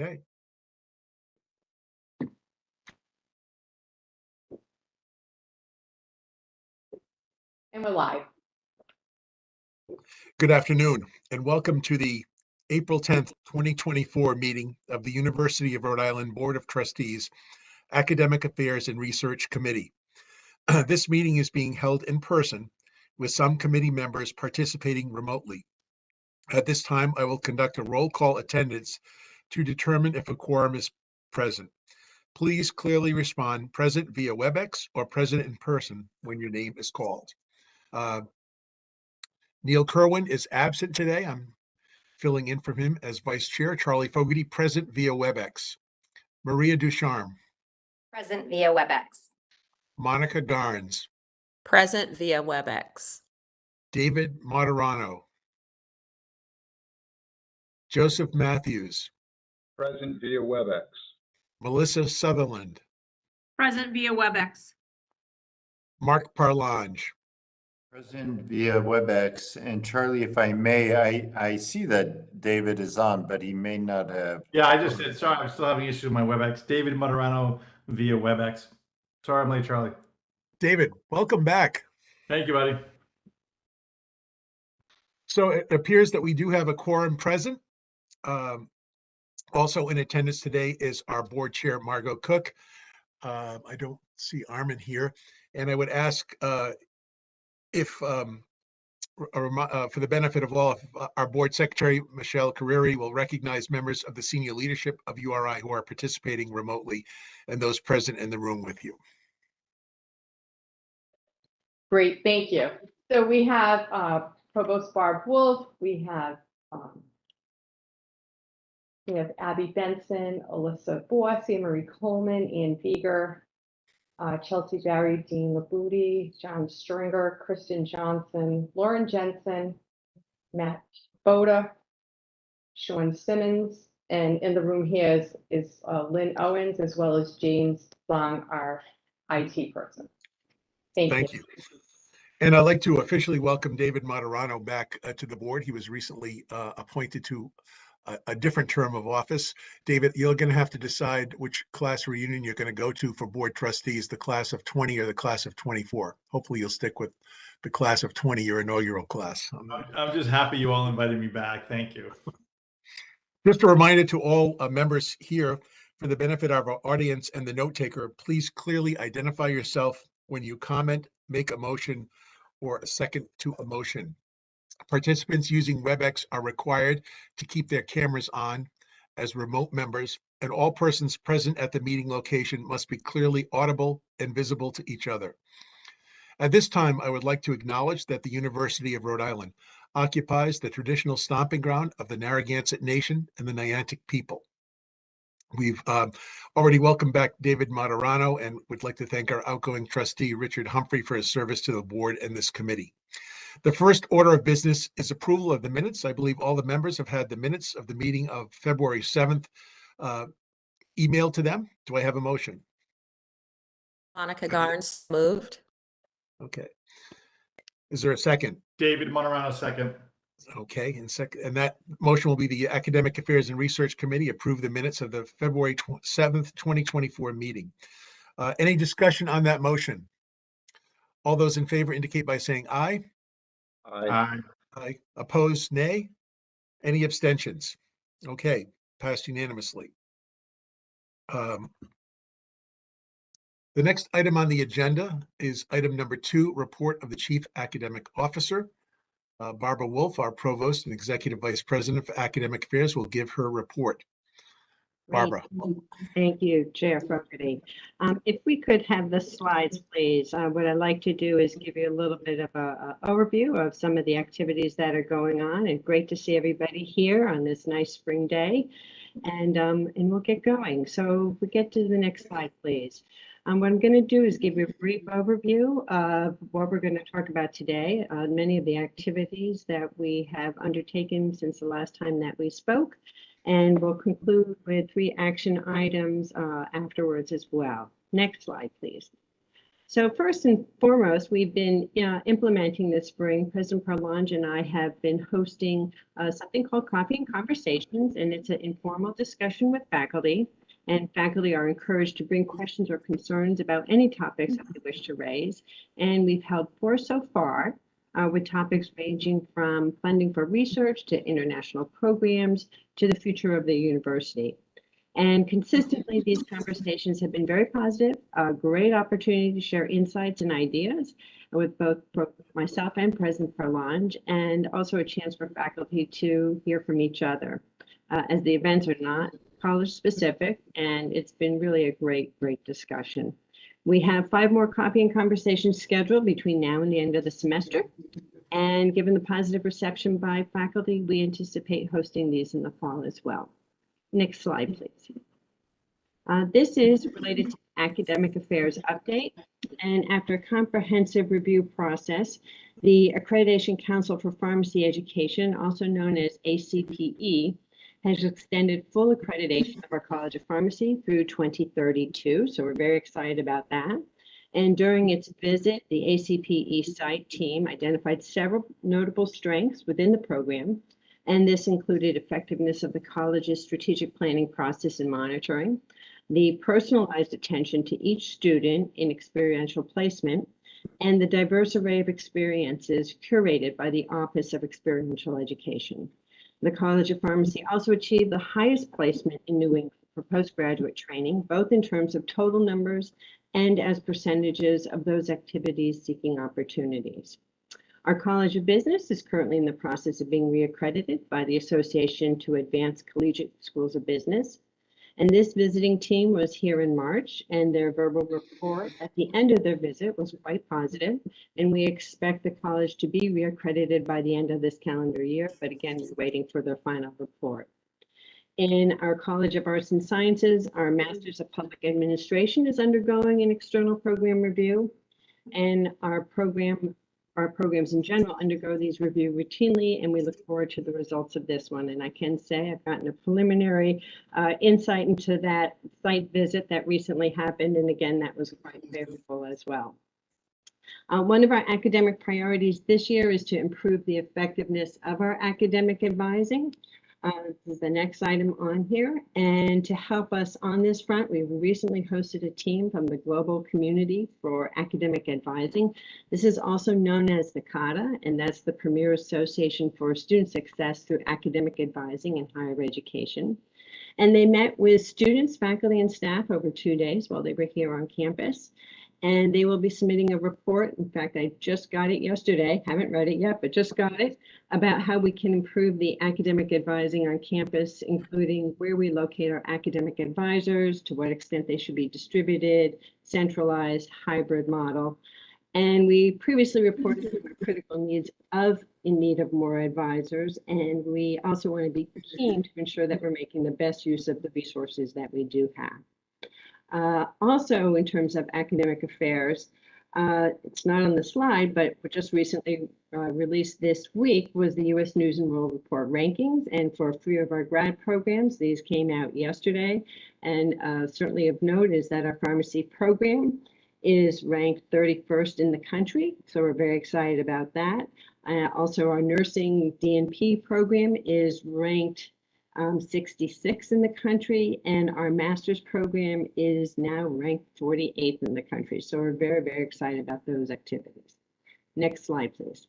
Okay. And we're live. Good afternoon, and welcome to the April 10th, 2024 meeting of the University of Rhode Island Board of Trustees, Academic Affairs and Research Committee. This meeting is being held in person with some committee members participating remotely. At this time, I will conduct a roll call attendance to determine if a quorum is present. Please clearly respond present via WebEx or present in person when your name is called. Neil Kerwin is absent today. I'm filling in for him as vice chair. Charlie Fogarty, present via WebEx. Maria Ducharme. Present via WebEx. Monica Garns. Present via WebEx. David Moderano. Joseph Matthews. Present via WebEx. Melissa Sutherland. Present via WebEx. Mark Parlange. Present via WebEx. And Charlie, if I may, I see that David is on, but he may not have. Yeah, I just did. Sorry, I'm still having issues with my WebEx. David Moderano via WebEx. Sorry, I'm late, Charlie. David, welcome back. Thank you, buddy. So it appears that we do have a quorum present. Also in attendance today is our board chair, Margot Cook. I don't see Armin here. And I would ask if, for the benefit of all, our board secretary, Michelle Carreri, will recognize members of the senior leadership of URI who are participating remotely and those present in the room with you. Great, thank you. So we have Provost Barb Wolf, we have Abby Benson, Alyssa Boissy, Marie Coleman, Ann Vieger, Chelsea Barry, Dean Labouty, John Stringer, Kristen Johnson, Lauren Jensen, Matt Boda, Sean Simmons, and in the room here is Lynn Owens, as well as James Long, our IT person. Thank you. And I'd like to officially welcome David Moderano back to the board. He was recently appointed to a different term of office. David, you're going to have to decide which class reunion you're going to go to for board trustees, the class of 20 or the class of 24. Hopefully you'll stick with the class of 20, your inaugural class. I'm just happy you all invited me back. Thank you. Just a reminder to all members here, for the benefit of our audience and the note taker, please clearly identify yourself when you comment, make a motion, or a second to a motion. Participants using WebEx are required to keep their cameras on as remote members, and all persons present at the meeting location must be clearly audible and visible to each other. At this time, I would like to acknowledge that the University of Rhode Island occupies the traditional stomping ground of the Narragansett Nation and the Niantic people. We've already welcomed back David Moderano and would like to thank our outgoing trustee, Richard Humphrey, for his service to the board and this committee. The first order of business is approval of the minutes. I believe all the members have had the minutes of the meeting of February 7th emailed to them. Do I have a motion? Monica Garns moved. Okay. Is there a second? David Moderano, second. Okay, and that motion will be the Academic Affairs and Research Committee approve the minutes of the February 7th, 2024 meeting. Any discussion on that motion? All those in favor indicate by saying aye. Aye. Aye. Opposed, nay. Any abstentions? Okay, passed unanimously. The next item on the agenda is item number 2, report of the Chief Academic Officer. Barbara Wolf, our Provost and Executive Vice President for Academic Affairs, will give her report. Barbara. Thank you, Chair Fogarty. If we could have the slides, please. What I'd like to do is give you a little bit of an overview of some of the activities that are going on, and great to see everybody here on this nice spring day. And we'll get going. So if we get to the next slide, please. What I'm going to do is give you a brief overview of what we're going to talk about today, many of the activities that we have undertaken since the last time that we spoke, and we'll conclude with 3 action items afterwards as well. Next slide, please. So first and foremost, we've been implementing this spring. President Perlange and I have been hosting something called Coffee and Conversations, and it's an informal discussion with faculty. And faculty are encouraged to bring questions or concerns about any topics that they wish to raise. And we've held 4 so far, with topics ranging from funding for research to international programs to the future of the university. And consistently, these conversations have been very positive, a great opportunity to share insights and ideas with both myself and President Perlange, and also a chance for faculty to hear from each other, as the events are not college specific, and it's been really a great discussion. We have 5 more Coffee and Conversations scheduled between now and the end of the semester. And given the positive reception by faculty, we anticipate hosting these in the fall as well. Next slide, please. This is related to academic affairs update. And after a comprehensive review process, the Accreditation Council for Pharmacy Education, also known as ACPE, has extended full accreditation of our College of Pharmacy through 2032. So we're very excited about that. And during its visit, the ACPE site team identified several notable strengths within the program. And this included effectiveness of the college's strategic planning process and monitoring, the personalized attention to each student in experiential placement, and the diverse array of experiences curated by the Office of Experiential Education. The College of Pharmacy also achieved the highest placement in New England for postgraduate training, both in terms of total numbers and as percentages of those activities seeking opportunities. Our College of Business is currently in the process of being reaccredited by the Association to Advance Collegiate Schools of Business. And this visiting team was here in March, and their verbal report at the end of their visit was quite positive. And we expect the college to be reaccredited by the end of this calendar year. But again, we're waiting for their final report. In our College of Arts and Sciences, our Masters of Public Administration is undergoing an external program review, and our programs in general undergo these reviews routinely, and we look forward to the results of this one. And I can say I've gotten a preliminary insight into that site visit that recently happened, and again, that was quite favorable as well. One of our academic priorities this year is to improve the effectiveness of our academic advising. This is the next item on here. And to help us on this front, we've recently hosted a team from the Global Community for Academic Advising. This is also known as the CADA, and that's the Premier Association for Student Success through Academic Advising in Higher Education. And they met with students, faculty, and staff over 2 days while they were here on campus. And they will be submitting a report. In fact, I just got it yesterday. Haven't read it yet, but just got it, about how we can improve the academic advising on campus, including where we locate our academic advisors, to what extent they should be distributed, centralized, hybrid model. And we previously reported the critical needs in need of more advisors. And we also want to be keen to ensure that we're making the best use of the resources that we do have. Also, in terms of academic affairs, it's not on the slide, but just recently released this week was the U.S. News and World Report rankings. And for 3 of our grad programs, these came out yesterday. And certainly of note is that our pharmacy program is ranked 31st in the country. So we're very excited about that. Also, our nursing DNP program is ranked 66 in the country, and our master's program is now ranked 48th in the country. So we're very, very excited about those activities. Next slide, please.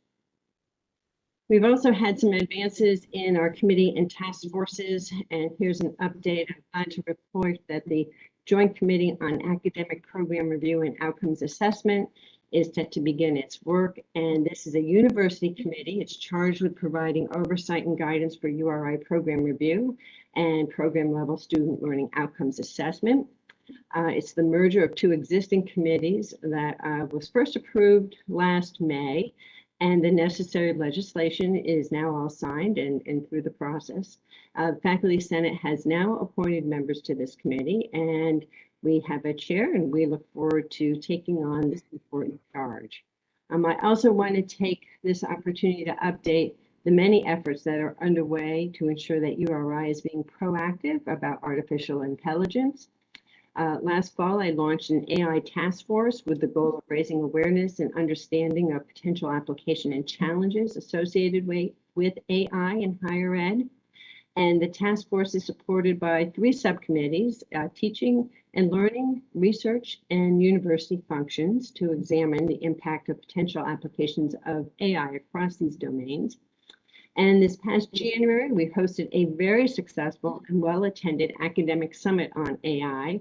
We've also had some advances in our committee and task forces, and here's an update. I'm glad to report that the Joint Committee on Academic Program Review and Outcomes Assessment is set to begin its work, and this is a university committee. It's charged with providing oversight and guidance for URI program review and program level student learning outcomes assessment. It's the merger of 2 existing committees that was first approved last May, and the necessary legislation is now all signed and through the process. The Faculty Senate has now appointed members to this committee, and we have a chair, and we look forward to taking on this important charge. I also want to take this opportunity to update the many efforts that are underway to ensure that URI is being proactive about artificial intelligence. Last fall, I launched an AI task force with the goal of raising awareness and understanding of potential application and challenges associated with AI in higher ed. And the task force is supported by 3 subcommittees, teaching and learning, research, and university functions to examine the impact of potential applications of AI across these domains. And this past January, we hosted a very successful and well-attended academic summit on AI.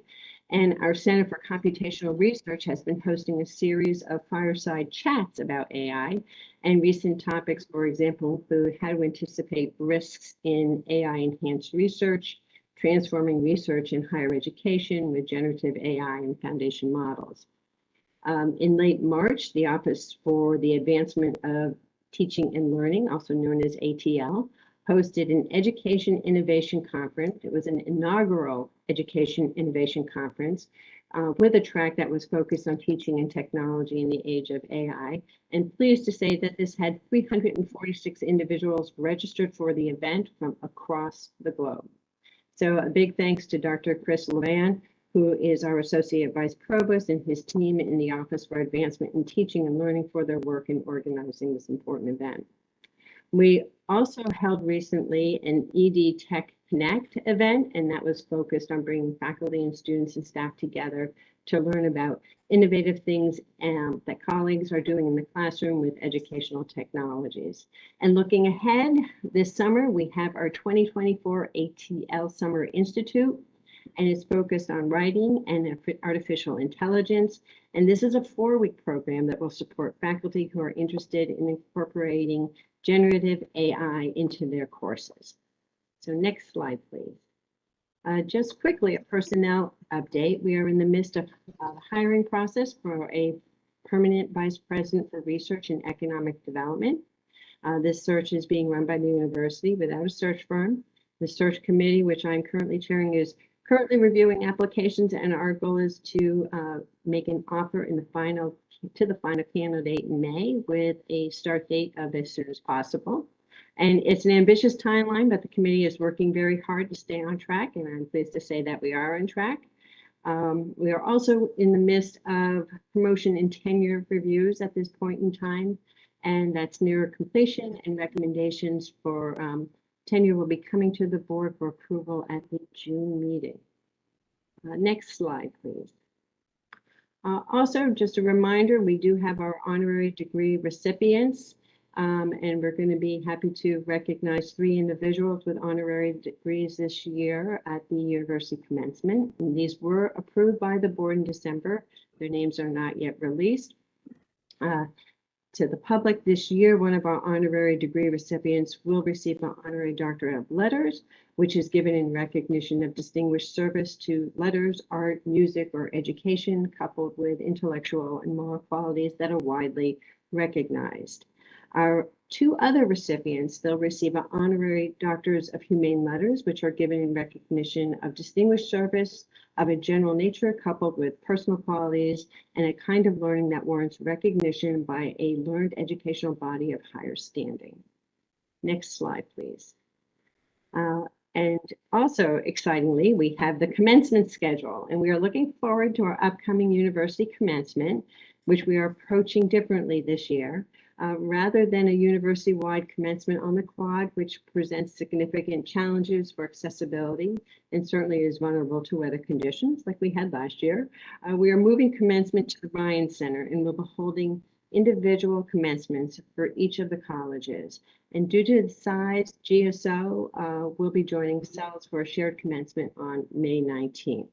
And our Center for Computational Research has been hosting a series of fireside chats about AI. And recent topics, for example, include how to anticipate risks in AI-enhanced research, transforming research in higher education with generative AI and foundation models. In late March, the Office for the Advancement of Teaching and Learning, also known as ATL, hosted an Education Innovation Conference. It was an inaugural Education Innovation Conference with a track that was focused on teaching and technology in the age of AI. And pleased to say that this had 346 individuals registered for the event from across the globe. So a big thanks to Dr. Chris Levan, who is our Associate Vice Provost, and his team in the Office for Advancement in Teaching and Learning for their work in organizing this important event. We also held recently an ED Tech Connect event, and that was focused on bringing faculty and students and staff together to learn about innovative things that colleagues are doing in the classroom with educational technologies. And looking ahead, this summer, we have our 2024 ATL Summer Institute, and it's focused on writing and artificial intelligence. And this is a 4-week program that will support faculty who are interested in incorporating generative AI into their courses. So next slide, please. Just quickly, a personnel update. We are in the midst of the hiring process for a permanent vice president for research and economic development. This search is being run by the university without a search firm. The search committee, which I'm currently chairing, is currently reviewing applications, and our goal is to make an offer to the final candidate in May with a start date of as soon as possible. And it's an ambitious timeline, but the committee is working very hard to stay on track, and I'm pleased to say that we are on track. We are also in the midst of promotion and tenure reviews at this point in time, and that's near completion, and recommendations for tenure will be coming to the board for approval at the June meeting. Next slide, please. Also, just a reminder, we do have our honorary degree recipients, and we're going to be happy to recognize 3 individuals with honorary degrees this year at the university commencement. And these were approved by the board in December. Their names are not yet released to the public. This year, one of our honorary degree recipients will receive an honorary Doctorate of Letters, which is given in recognition of distinguished service to letters, art, music, or education, coupled with intellectual and moral qualities that are widely recognized. Our 2 other recipients, they'll receive an honorary Doctors of Humane Letters, which are given in recognition of distinguished service of a general nature, coupled with personal qualities and a kind of learning that warrants recognition by a learned educational body of higher standing. Next slide, please. And also, excitingly, we have the commencement schedule, and we are looking forward to our upcoming university commencement, which we are approaching differently this year. Rather than a university-wide commencement on the quad, which presents significant challenges for accessibility and certainly is vulnerable to weather conditions like we had last year, we are moving commencement to the Ryan Center, and we'll be holding individual commencements for each of the colleges. And due to the size, GSO will be joining cells for a shared commencement on May 19th.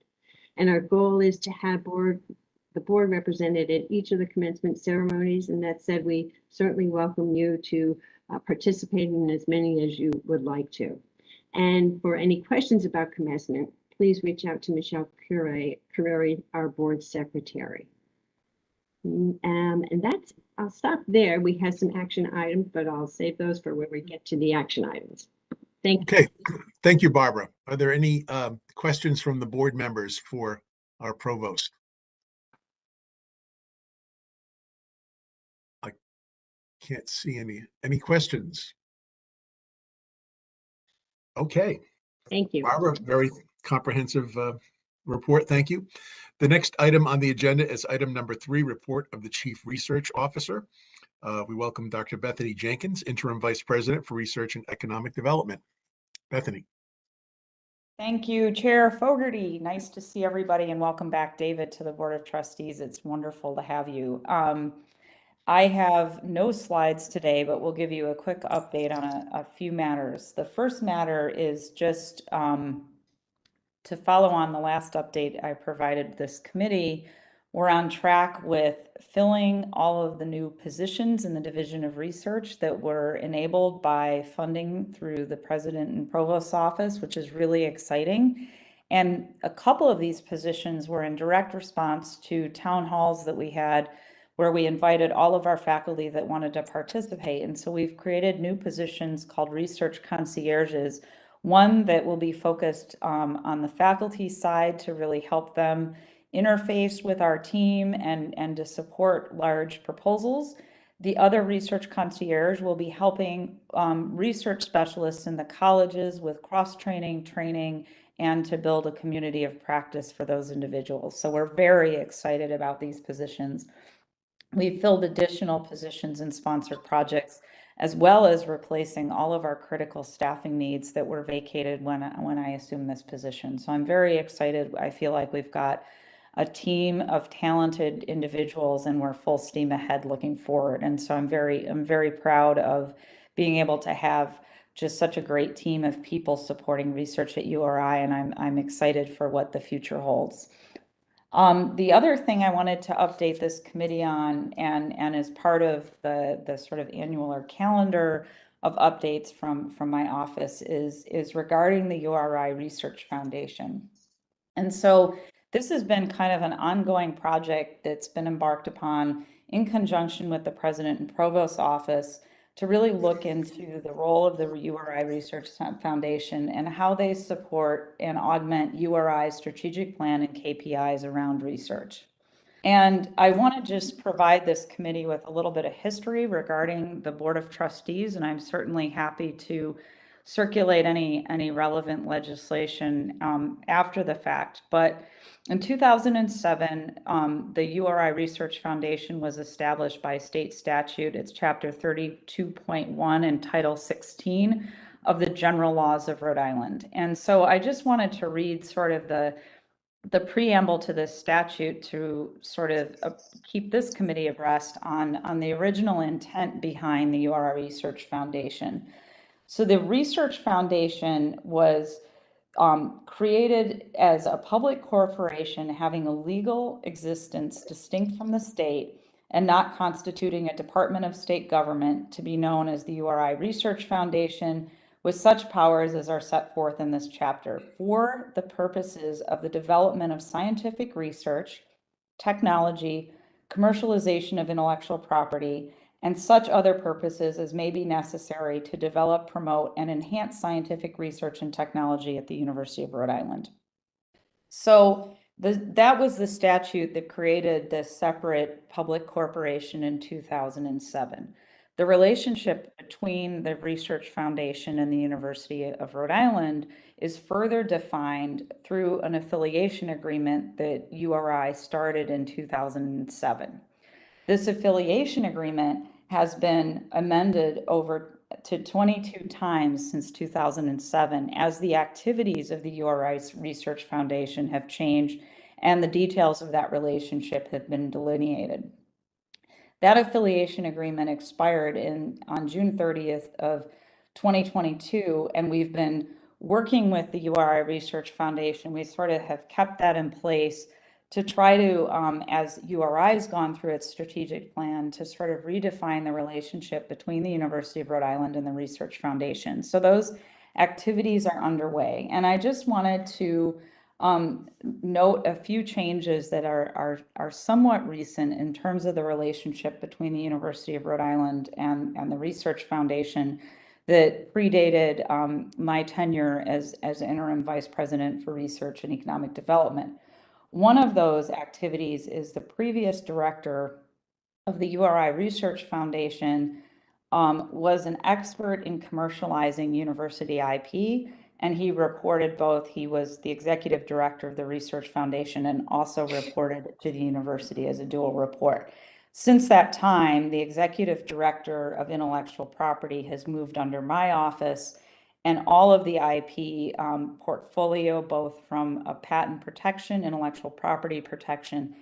And our goal is to have the board represented at each of the commencement ceremonies. And that said, we certainly welcome you to participate in as many as you would like to. And for any questions about commencement, please reach out to Michelle Cureri, our board secretary. And that's, I'll stop there. We have some action items, but I'll save those for when we get to the action items. Thank you. Okay, thank you, Barbara. Are there any questions from the board members for our provost? I can't see any questions. Okay, Thank you. Barbara, very comprehensive report. Thank you. The next item on the agenda is item number 3, report of the Chief Research Officer. We welcome Dr. Bethany Jenkins, Interim Vice President for Research and Economic Development. Bethany. Thank you, Chair Fogarty. Nice to see everybody, and welcome back, David, to the Board of Trustees. It's wonderful to have you. I have no slides today, but we'll give you a quick update on a few matters. The first matter is just to follow on the last update I provided this committee. We're on track with filling all of the new positions in the Division of Research that were enabled by funding through the President and Provost's office, which is really exciting. And a couple of these positions were in direct response to town halls that we had where we invited all of our faculty that wanted to participate. And so we've created new positions called research concierges, one that will be focused on the faculty side to really help them interface with our team and to support large proposals. The other research concierge will be helping research specialists in the colleges with cross-training, training, and to build a community of practice for those individuals. So we're very excited about these positions. We've filled additional positions in sponsored projects, as well as replacing all of our critical staffing needs that were vacated when I assumed this position. So I'm very excited. I feel like we've got a team of talented individuals and we're full steam ahead looking forward. And so I'm very proud of being able to have just such a great team of people supporting research at URI, and I'm excited for what the future holds. The other thing I wanted to update this committee on, and as part of the sort of annual or calendar of updates from my office, is regarding the URI Research Foundation. And so this has been kind of an ongoing project that's been embarked upon in conjunction with the President and Provost's office to really look into the role of the URI Research Foundation and how they support and augment URI's strategic plan and KPIs around research. And I want to just provide this committee with a little bit of history regarding the Board of Trustees, and I'm certainly happy to circulate any relevant legislation after the fact. But in 2007, the URI Research Foundation was established by state statute. It's Chapter 32.1 and Title 16 of the General Laws of Rhode Island. And so I just wanted to read sort of the preamble to this statute to sort of keep this committee abreast on the original intent behind the URI Research Foundation. So the Research Foundation was created as a public corporation having a legal existence distinct from the state and not constituting a department of state government, to be known as the URI Research Foundation, with such powers as are set forth in this chapter for the purposes of the development of scientific research, technology, commercialization of intellectual property, and such other purposes as may be necessary to develop, promote, and enhance scientific research and technology at the University of Rhode Island. So that was the statute that created this separate public corporation in 2007. The relationship between the Research Foundation and the University of Rhode Island is further defined through an affiliation agreement that URI started in 2007. This affiliation agreement has been amended over to 22 times since 2007 as the activities of the URI Research Foundation have changed and the details of that relationship have been delineated. That affiliation agreement expired on June 30th of 2022, and we've been working with the URI Research Foundation. We sort of have kept that in place to try to, as URI has gone through its strategic plan, to sort of redefine the relationship between the University of Rhode Island and the Research Foundation. So those activities are underway. And I just wanted to note a few changes that are somewhat recent in terms of the relationship between the University of Rhode Island and the Research Foundation that predated my tenure as interim vice president for research and economic development. One of those activities is the previous director of the URI Research Foundation was an expert in commercializing university IP and he reported both. He was the executive director of the Research Foundation and also reported to the university as a dual report. Since that time, the executive director of intellectual property has moved under my office, and all of the IP portfolio, both from a patent protection, intellectual property protection,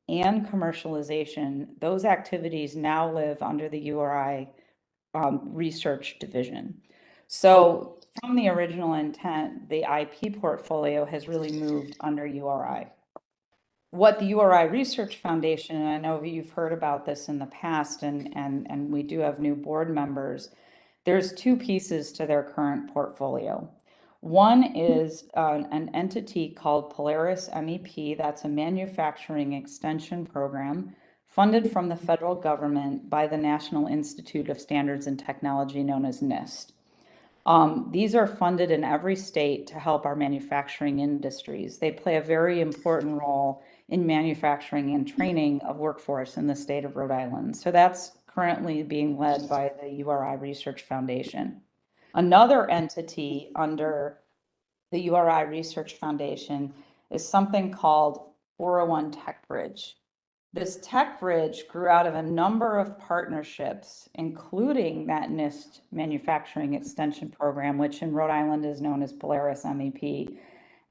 and commercialization, those activities now live under the URI research division. So from the original intent, the IP portfolio has really moved under URI. What the URI Research Foundation, and I know you've heard about this in the past, and we do have new board members, there's two pieces to their current portfolio. One is an entity called Polaris MEP, that's a manufacturing extension program funded from the federal government by the National Institute of Standards and Technology, known as NIST. These are funded in every state to help our manufacturing industries. They play a very important role in manufacturing and training of workforce in the state of Rhode Island. So that's currently being led by the URI Research Foundation. Another entity under the URI Research Foundation is something called 401 Tech Bridge. This tech bridge grew out of a number of partnerships, including that NIST manufacturing extension program, which in Rhode Island is known as Polaris MEP.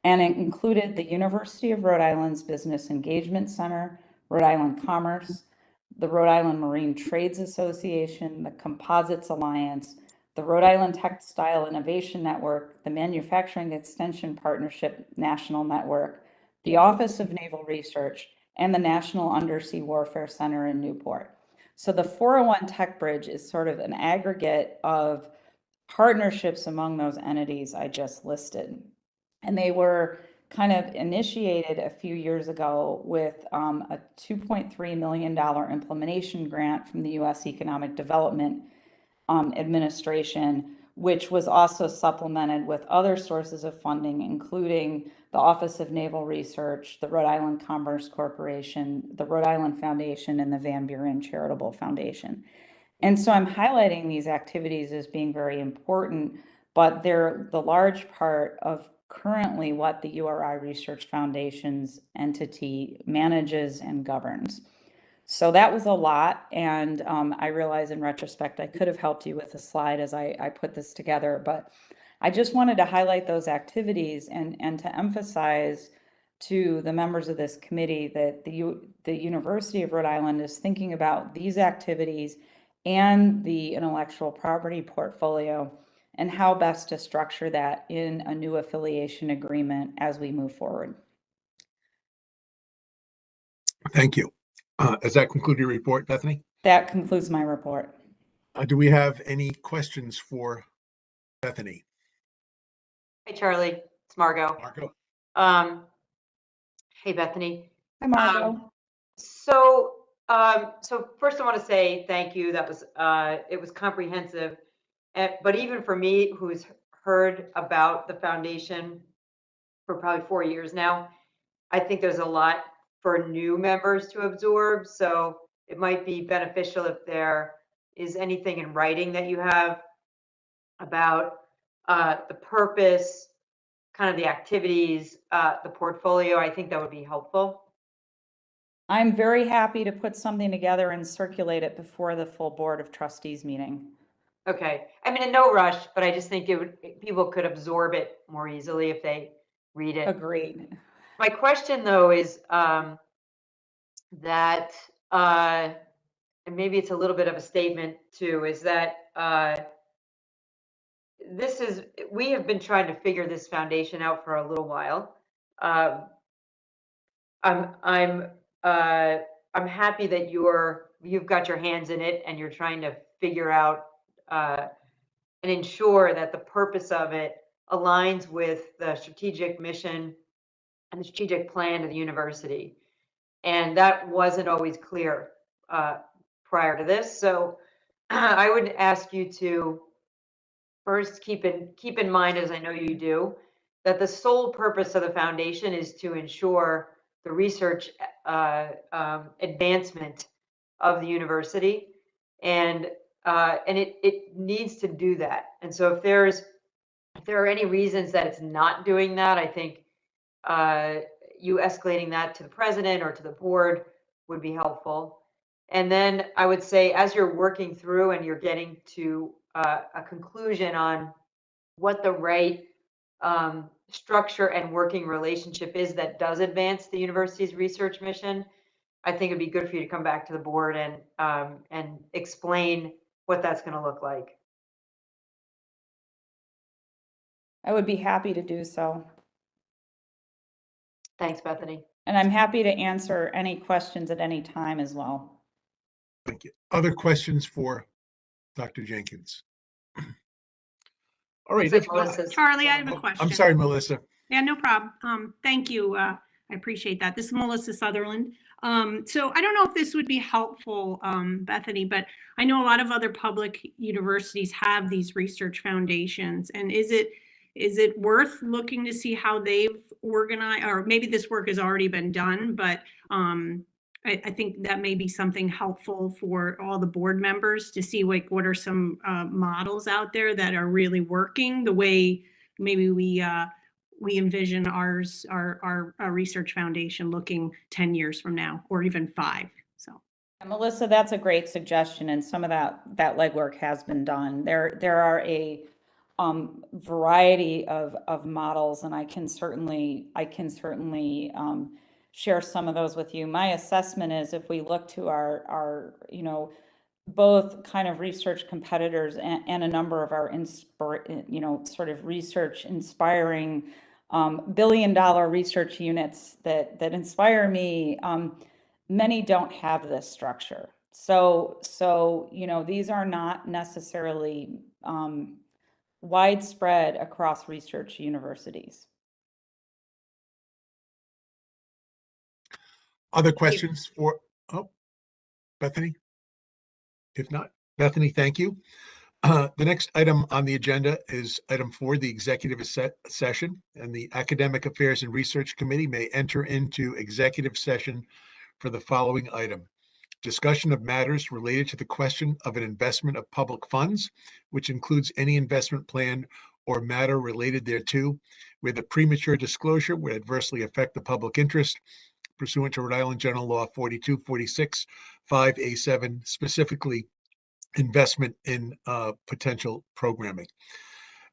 And it included the University of Rhode Island's Business Engagement Center, Rhode Island Commerce, the Rhode Island Marine Trades Association, the Composites Alliance, the Rhode Island Textile Innovation Network, the Manufacturing Extension Partnership National Network, the Office of Naval Research, and the National Undersea Warfare Center in Newport. So the 401 Tech Bridge is sort of an aggregate of partnerships among those entities I just listed. And they were kind of initiated a few years ago with a $2.3 million implementation grant from the U.S. Economic Development Administration, which was also supplemented with other sources of funding, including the Office of Naval Research, the Rhode Island Commerce Corporation, the Rhode Island Foundation, and the Van Buren Charitable Foundation. And so I'm highlighting these activities as being very important, but they're the large part of currently what the URI Research Foundation's entity manages and governs. So that was a lot, and I realize in retrospect I could have helped you with a slide as I put this together, but I just wanted to highlight those activities and to emphasize to the members of this committee that the University of Rhode Island is thinking about these activities and the intellectual property portfolio and how best to structure that in a new affiliation agreement as we move forward. Thank you. Does that conclude your report, Bethany? That concludes my report. Do we have any questions for Bethany? Hey, Charlie, it's Margot. Marco? Hey, Bethany. Hi, Margot. So first I want to say thank you. That was, it was comprehensive. But even for me, who's heard about the foundation for probably 4 years now, I think there's a lot for new members to absorb. So it might be beneficial if there is anything in writing that you have about the purpose, kind of the activities, the portfolio. I think that would be helpful. I'm very happy to put something together and circulate it before the full Board of Trustees meeting. Okay. I mean, in no rush, but I just think people could absorb it more easily if they read it. Agreed. My question, though, is that, and maybe it's a little bit of a statement too, is that we have been trying to figure this foundation out for a little while. I'm happy that you've got your hands in it and you're trying to figure out and ensure that the purpose of it aligns with the strategic mission and the strategic plan of the university. And that wasn't always clear prior to this. So I would ask you to first keep in mind, as I know you do, that the sole purpose of the foundation is to ensure the research advancement of the university, and it needs to do that. And so if there's there are any reasons that it's not doing that, I think you escalating that to the president or to the board would be helpful. And then I would say, as you're working through and you're getting to a conclusion on what the right structure and working relationship is that does advance the university's research mission, I think it'd be good for you to come back to the board and explain what that's going to look like. I would be happy to do so. Thanks, Bethany. And I'm happy to answer any questions at any time as well. Thank you. Other questions for Dr. Jenkins? All right. Looks like if not- Melissa's- Charlie, I have a Oh, question. I'm sorry, Melissa. Yeah, no problem. Thank you. I appreciate that. This is Melissa Sutherland. So I don't know if this would be helpful, Bethany, but I know a lot of other public universities have these research foundations. And is it worth looking to see how they've organized, or maybe this work has already been done, but I think that may be something helpful for all the board members to see, like, what are some models out there that are really working the way maybe we envision our research foundation looking 10 years from now, or even 5. So, And Melissa, that's a great suggestion, and some of that legwork has been done. There are a variety of models, and I can certainly share some of those with you. My assessment is, if we look to our both kind of research competitors and a number of our sort of research inspiring billion-dollar research units that inspire me, many don't have this structure. So these are not necessarily widespread across research universities. Other questions for, Bethany? If not, Bethany, thank you. The next item on the agenda is item 4, the executive session, and the Academic Affairs and Research Committee may enter into executive session for the following item: discussion of matters related to the question of an investment of public funds, which includes any investment plan or matter related thereto, where the premature disclosure would adversely affect the public interest pursuant to Rhode Island General Law 4246, 5A7, specifically investment in potential programming.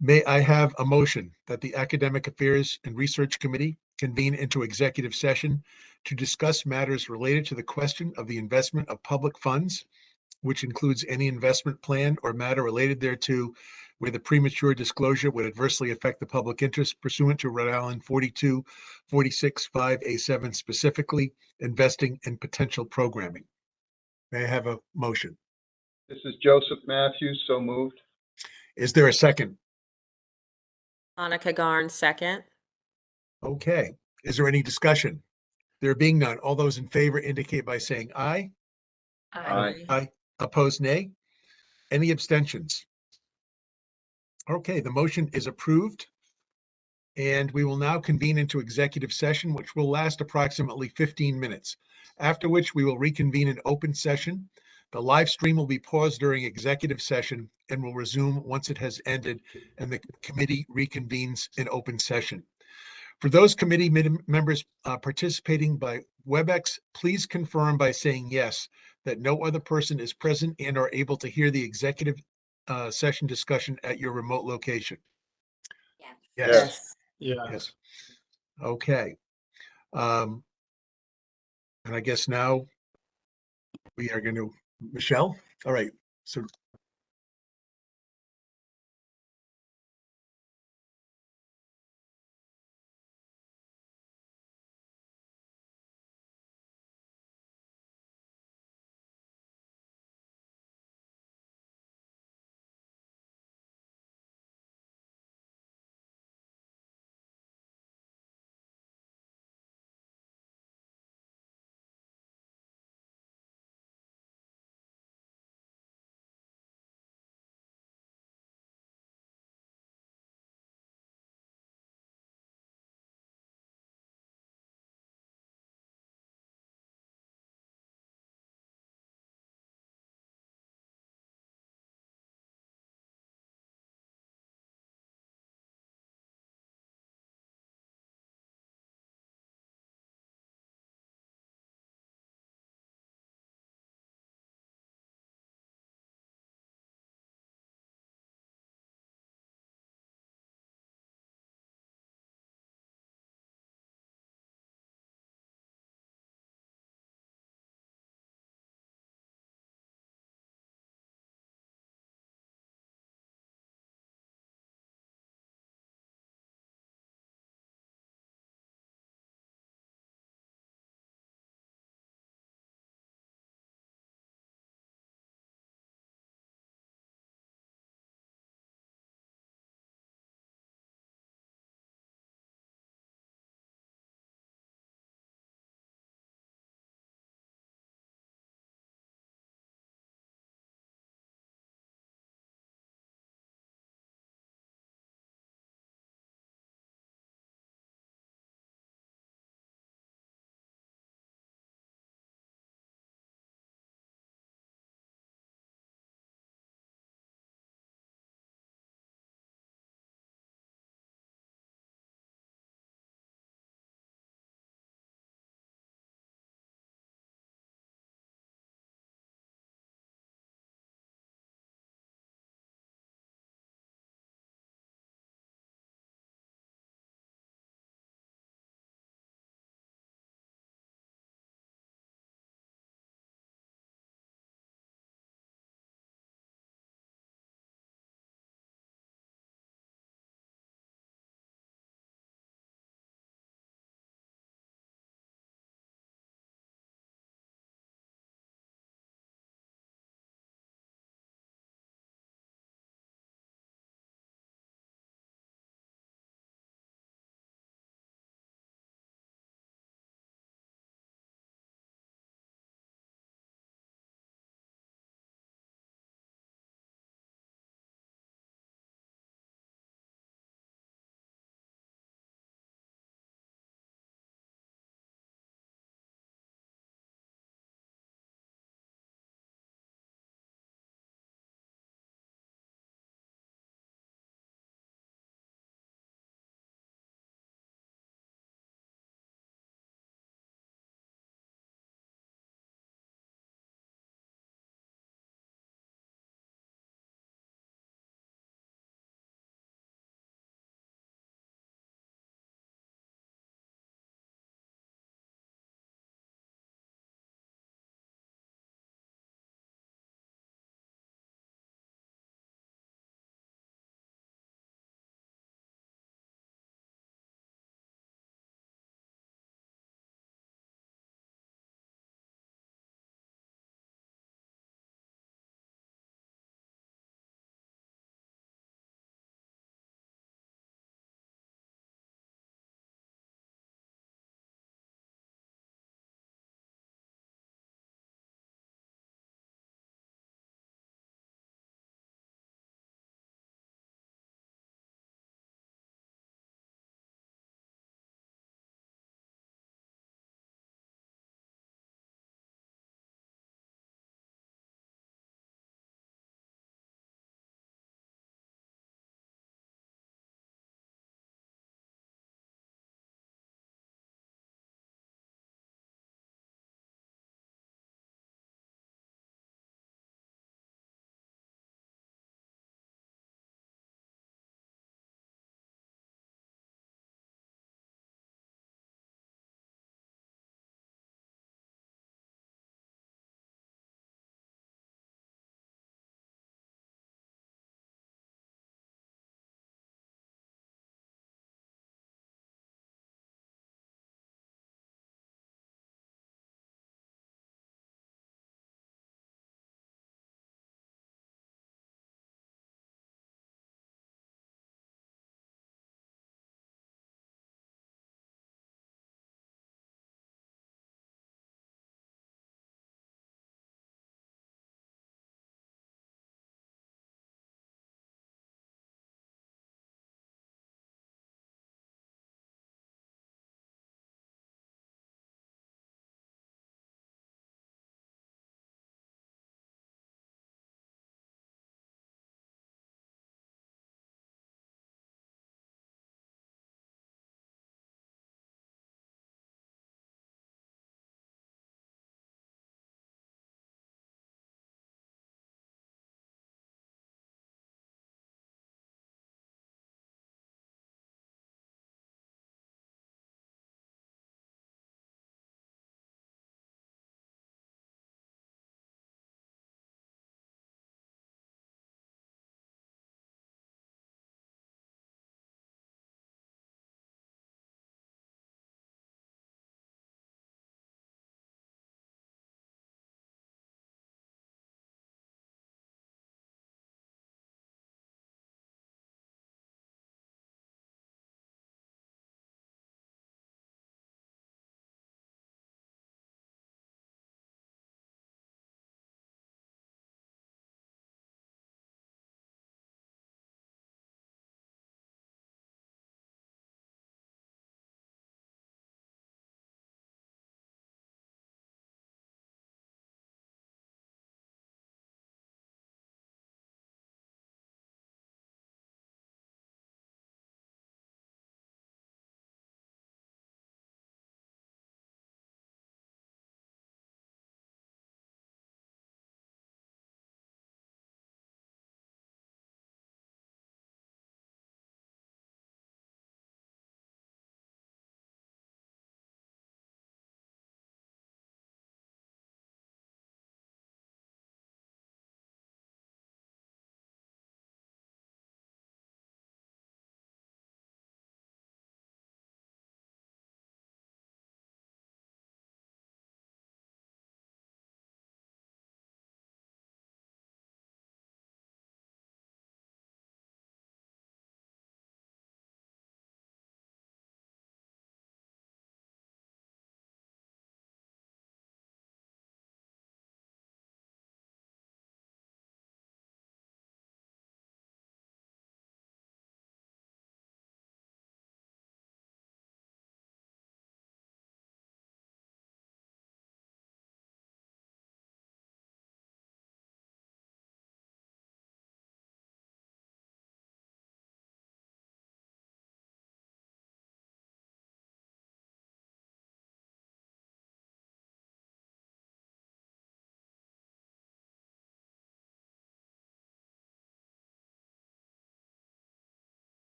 May I have a motion that the Academic Affairs and Research Committee convene into executive session to discuss matters related to the question of the investment of public funds, which includes any investment plan or matter related thereto, where the premature disclosure would adversely affect the public interest pursuant to Rhode Island 4246, 5A7, specifically investing in potential programming. May I have a motion? This is Joseph Matthews, so moved. Is there a second? Monica Garn, second. Okay. Is there any discussion? There being none, all those in favor indicate by saying aye. Aye. Aye. Opposed, nay. Any abstentions? Okay, the motion is approved. And we will now convene into executive session, which will last approximately 15 minutes, after which we will reconvene in open session. The live stream will be paused during executive session and will resume once it has ended and the committee reconvenes in open session. For those committee members participating by WebEx, please confirm by saying yes that no other person is present and are able to hear the executive session discussion at your remote location. Yes. Yes. Yeah. Yes. Okay. And I guess now we are going to, Michelle? All right. So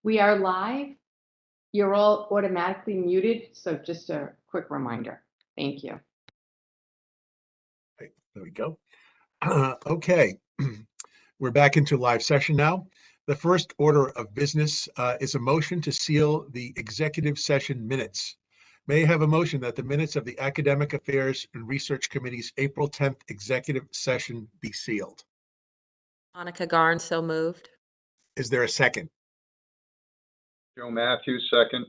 We are live. You're all automatically muted, so just a quick reminder. Thank you. Right, there we go. Okay, we're back into live session now. The first order of business is a motion to seal the executive session minutes. May I have a motion that the minutes of the Academic Affairs and Research Committee's April 10th executive session be sealed? Monica Garn, so moved. Is there a second? Joe Matthews, second.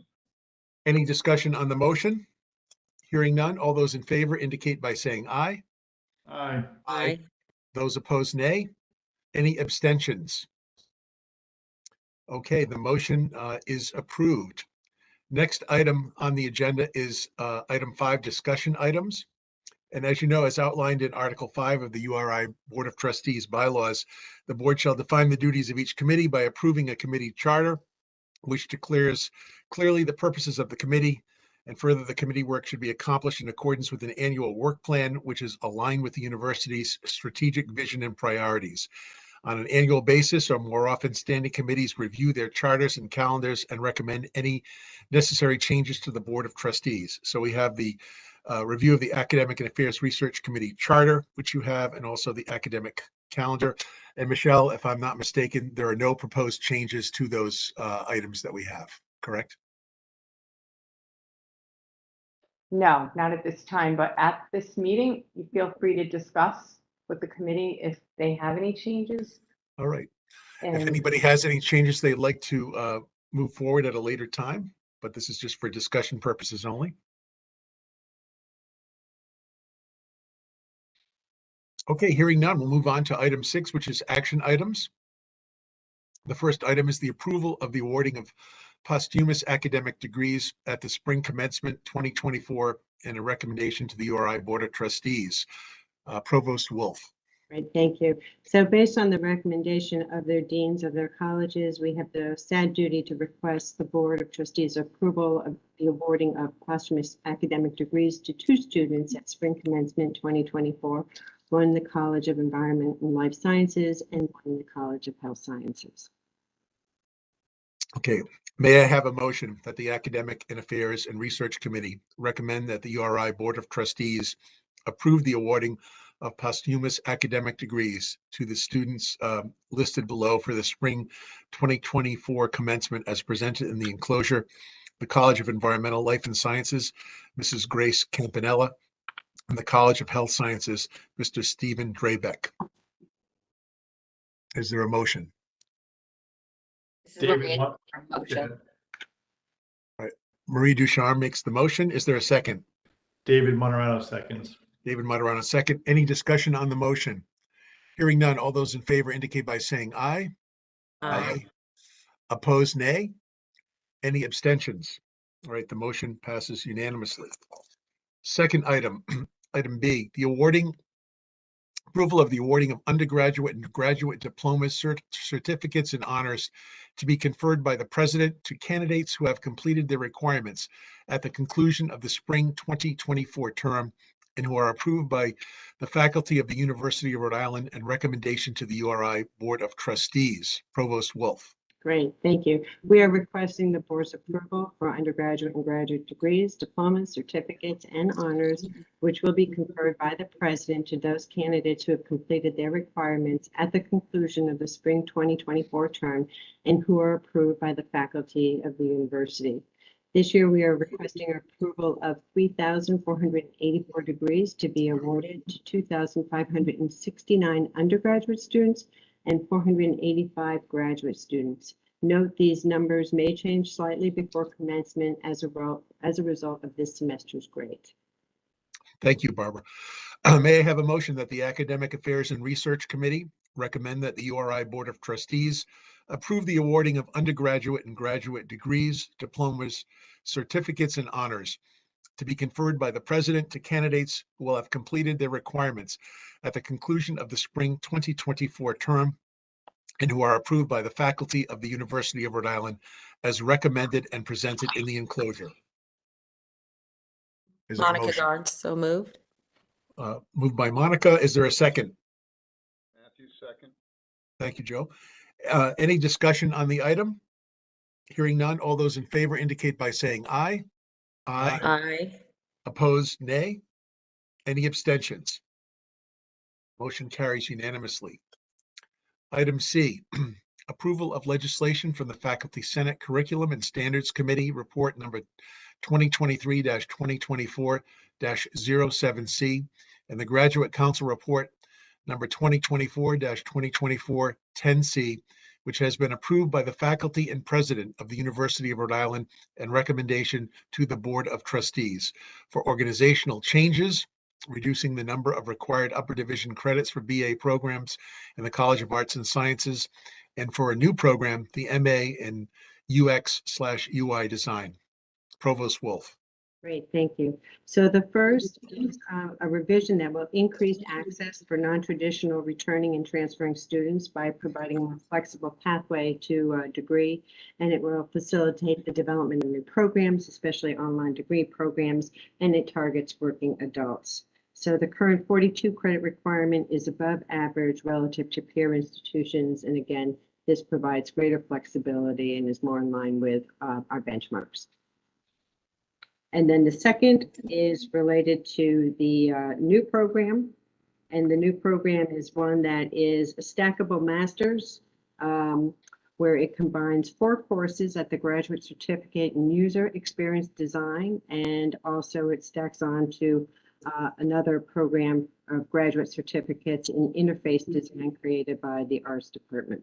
Any discussion on the motion? Hearing none, all those in favor indicate by saying aye. Aye. Aye. Those opposed, nay. Any abstentions? Okay, the motion is approved. Next item on the agenda is item 5, discussion items. And as you know, as outlined in Article 5 of the URI Board of Trustees bylaws, the board shall define the duties of each committee by approving a committee charter, which declares clearly the purposes of the committee. And further, the committee work should be accomplished in accordance with an annual work plan, which is aligned with the university's strategic vision and priorities. On an annual basis or more often, standing committees review their charters and calendars and recommend any necessary changes to the Board of Trustees. So we have the review of the Academic and Affairs Research Committee charter, which you have, and also the academic calendar. And Michelle, if I'm not mistaken, there are no proposed changes to those items that we have, correct? No, not at this time, but at this meeting, you feel free to discuss with the committee if they have any changes. All right. If And anybody has any changes they'd like to move forward at a later time, but this is just for discussion purposes only. Okay, hearing none, we'll move on to item 6, which is action items. The first item is the approval of the awarding of posthumous academic degrees at the spring commencement 2024 and a recommendation to the URI Board of Trustees. Provost Wolf. Right, thank you. So based on the recommendation of their deans of their colleges, we have the sad duty to request the Board of Trustees approval of the awarding of posthumous academic degrees to 2 students at spring commencement 2024, one in the College of Environment and Life Sciences and one in the College of Health Sciences. Okay, may I have a motion that the Academic and Affairs and Research Committee recommend that the URI Board of Trustees approve the awarding of posthumous academic degrees to the students listed below for the spring 2024 commencement as presented in the enclosure. The College of Environmental Life and Sciences, Mrs. Grace Campanella, and the College of Health Sciences, Mr. Stephen Drabeck. Is there a motion? This is David, Maria, what? our motion. Marie Ducharme makes the motion. Is there a second? David Moderano seconds. David Moderano, second. Any discussion on the motion? Hearing none, all those in favor indicate by saying aye. Aye. Opposed, nay. Any abstentions? All right, the motion passes unanimously. Second item, item B, the approval of the awarding of undergraduate and graduate diplomas, certificates, and honors to be conferred by the president to candidates who have completed their requirements at the conclusion of the spring 2024 term and who are approved by the faculty of the University of Rhode Island and recommendation to the URI Board of Trustees. Provost Wolf. Great, thank you. We are requesting the board's approval for undergraduate and graduate degrees, diplomas, certificates, and honors, which will be conferred by the president to those candidates who have completed their requirements at the conclusion of the spring 2024 term and who are approved by the faculty of the university. This year, we are requesting approval of 3,484 degrees to be awarded to 2,569 undergraduate students and 485 graduate students. Note these numbers may change slightly before commencement as a result of this semester's grade. Thank you, Barbara. May I have a motion that the Academic Affairs and Research Committee recommend that the URI Board of Trustees approve the awarding of undergraduate and graduate degrees, diplomas, certificates, and honors to be conferred by the president to candidates who will have completed their requirements at the conclusion of the spring 2024 term and who are approved by the faculty of the University of Rhode Island as recommended and presented in the enclosure. Is there a Monica motion? Garn, so moved. Moved by Monica. Is there a second? Matthews, second. Thank you, Joe. Any discussion on the item? Hearing none, all those in favor indicate by saying aye. Aye. Aye. Opposed, nay. Any abstentions? Motion carries unanimously. Item C, approval of legislation from the Faculty Senate Curriculum and Standards Committee, report number 2023-2024-07C, and the Graduate Council report number 2024-2024-10C, which has been approved by the faculty and president of the University of Rhode Island and recommendation to the Board of Trustees for organizational changes, reducing the number of required upper division credits for BA programs in the College of Arts and Sciences, and for a new program, the MA in UX/UI design. Provost Wolf. Great, thank you. So the first is a revision that will increase access for non-traditional returning and transferring students by providing a more flexible pathway to a degree, and it will facilitate the development of new programs, especially online degree programs, and it targets working adults. So the current 42 credit requirement is above average relative to peer institutions, and again, this provides greater flexibility and is more in line with our benchmarks. And then the second is related to the new program. And the new program is one that is a stackable master's, where it combines 4 courses at the graduate certificate in user experience design, and also it stacks on to another program of graduate certificates in interface design created by the arts department.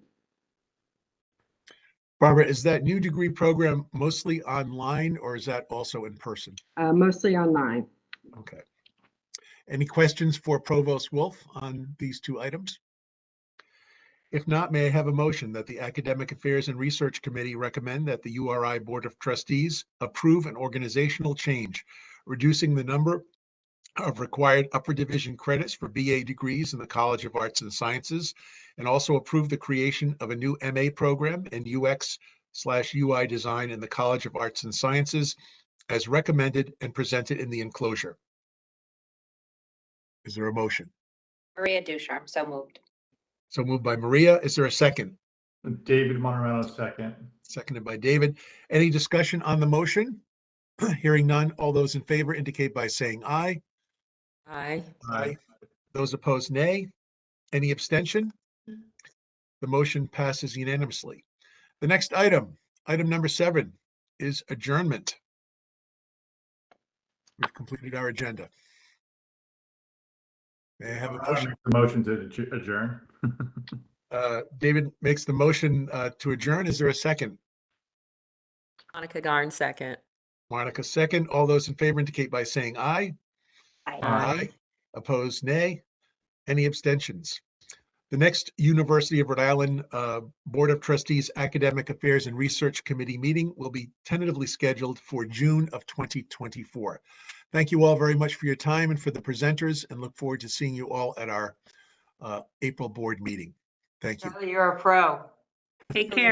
Barbara, is that new degree program mostly online or is that also in person? Mostly online. Okay. Any questions for Provost Wolf on these 2 items? If not, may I have a motion that the Academic Affairs and Research Committee recommend that the URI Board of Trustees approve an organizational change, reducing the number of required upper division credits for BA degrees in the College of Arts and Sciences, and also approve the creation of a new MA program in UX/UI design in the College of Arts and Sciences as recommended and presented in the enclosure. Is there a motion? Maria Ducharme, so moved. So moved by Maria. Is there a second? David Monterano, second. Seconded by David. Any discussion on the motion? Hearing none, all those in favor indicate by saying aye. Aye. Aye. Those opposed, nay. Any abstention? The motion passes unanimously. The next item, item number 7, is adjournment. We've completed our agenda. May I have a motion? The motion to adjourn. David makes the motion to adjourn. Is there a second? Monica Garn, second. Monica, second. All those in favor indicate by saying aye. Aye. Opposed, nay. Any abstentions? The next University of Rhode Island Board of Trustees Academic Affairs and Research Committee meeting will be tentatively scheduled for June of 2024. Thank you all very much for your time and for the presenters, and look forward to seeing you all at our April board meeting. Thank you. Charlie, you're a pro. Take care.